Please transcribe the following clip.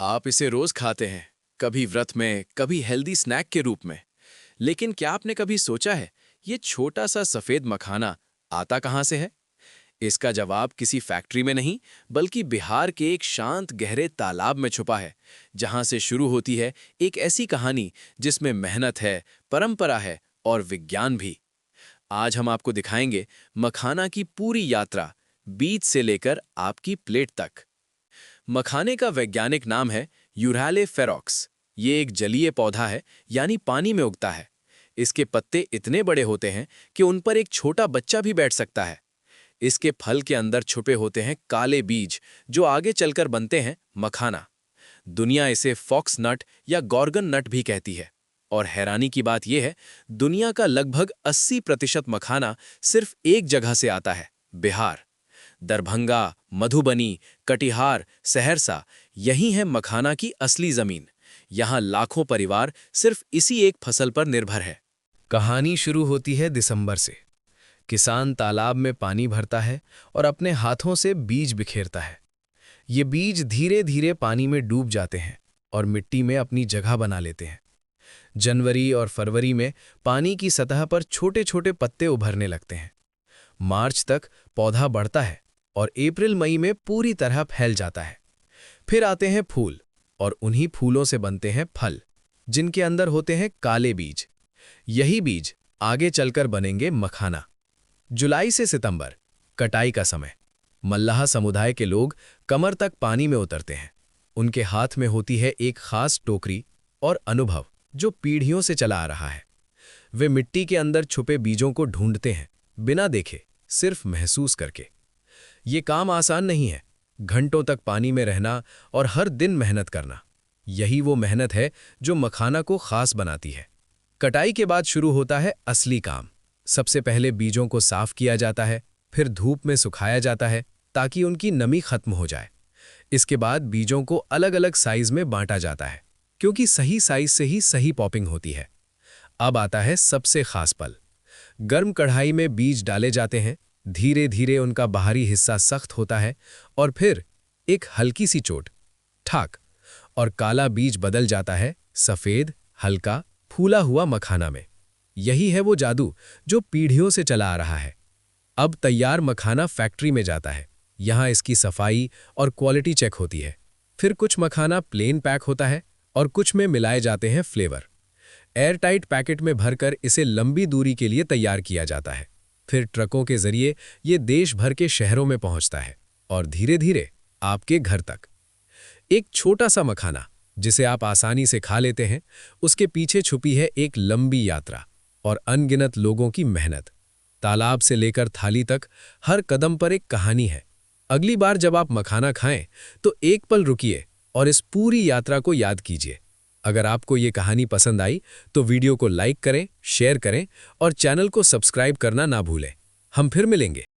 आप इसे रोज खाते हैं, कभी व्रत में, कभी हेल्दी स्नैक के रूप में। लेकिन क्या आपने कभी सोचा है, ये छोटा सा सफेद मखाना आता कहाँ से है? इसका जवाब किसी फैक्ट्री में नहीं, बल्कि बिहार के एक शांत गहरे तालाब में छुपा है, जहां से शुरू होती है एक ऐसी कहानी जिसमें मेहनत है, परंपरा है और विज्ञान भी। आज हम आपको दिखाएंगे मखाना की पूरी यात्रा, बीज से लेकर आपकी प्लेट तक। मखाने का वैज्ञानिक नाम है यूरैले फेरोक्स। ये एक जलीय पौधा है, यानी पानी में उगता है। इसके पत्ते इतने बड़े होते हैं कि उन पर एक छोटा बच्चा भी बैठ सकता है। इसके फल के अंदर छुपे होते हैं काले बीज, जो आगे चलकर बनते हैं मखाना। दुनिया इसे फॉक्स नट या गॉर्गन नट भी कहती है। और हैरानी की बात यह है, दुनिया का लगभग 80% मखाना सिर्फ एक जगह से आता है, बिहार। दरभंगा, मधुबनी, कटिहार, सहरसा, यही है मखाना की असली जमीन। यहाँ लाखों परिवार सिर्फ इसी एक फसल पर निर्भर है। कहानी शुरू होती है दिसंबर से। किसान तालाब में पानी भरता है और अपने हाथों से बीज बिखेरता है। ये बीज धीरे धीरे पानी में डूब जाते हैं और मिट्टी में अपनी जगह बना लेते हैं। जनवरी और फरवरी में पानी की सतह पर छोटे छोटे पत्ते उभरने लगते हैं। मार्च तक पौधा बढ़ता है और अप्रैल मई में पूरी तरह फैल जाता है। फिर आते हैं फूल, और उन्हीं फूलों से बनते हैं फल, जिनके अंदर होते हैं काले बीज। यही बीज आगे चलकर बनेंगे मखाना। जुलाई से सितंबर, कटाई का समय। मल्लाह समुदाय के लोग कमर तक पानी में उतरते हैं। उनके हाथ में होती है एक खास टोकरी और अनुभव जो पीढ़ियों से चला आ रहा है। वे मिट्टी के अंदर छुपे बीजों को ढूंढते हैं, बिना देखे, सिर्फ महसूस करके। ये काम आसान नहीं है, घंटों तक पानी में रहना और हर दिन मेहनत करना। यही वो मेहनत है जो मखाना को खास बनाती है। कटाई के बाद शुरू होता है असली काम। सबसे पहले बीजों को साफ किया जाता है, फिर धूप में सुखाया जाता है ताकि उनकी नमी खत्म हो जाए। इसके बाद बीजों को अलग अलग साइज में बांटा जाता है, क्योंकि सही साइज से ही सही पॉपिंग होती है। अब आता है सबसे खास पल। गर्म कढ़ाई में बीज डाले जाते हैं। धीरे धीरे उनका बाहरी हिस्सा सख्त होता है और फिर एक हल्की सी चोट, ठाक, और काला बीज बदल जाता है सफेद, हल्का, फूला हुआ मखाना में। यही है वो जादू जो पीढ़ियों से चला आ रहा है। अब तैयार मखाना फैक्ट्री में जाता है। यहाँ इसकी सफाई और क्वालिटी चेक होती है। फिर कुछ मखाना प्लेन पैक होता है और कुछ में मिलाए जाते हैं फ्लेवर। एयरटाइट पैकेट में भरकर इसे लंबी दूरी के लिए तैयार किया जाता है। फिर ट्रकों के जरिए ये देश भर के शहरों में पहुंचता है और धीरे धीरे आपके घर तक। एक छोटा सा मखाना जिसे आप आसानी से खा लेते हैं, उसके पीछे छुपी है एक लंबी यात्रा और अनगिनत लोगों की मेहनत। तालाब से लेकर थाली तक हर कदम पर एक कहानी है। अगली बार जब आप मखाना खाएं तो एक पल रुकिए और इस पूरी यात्रा को याद कीजिए। अगर आपको ये कहानी पसंद आई तो वीडियो को लाइक करें, शेयर करें और चैनल को सब्सक्राइब करना ना भूलें। हम फिर मिलेंगे।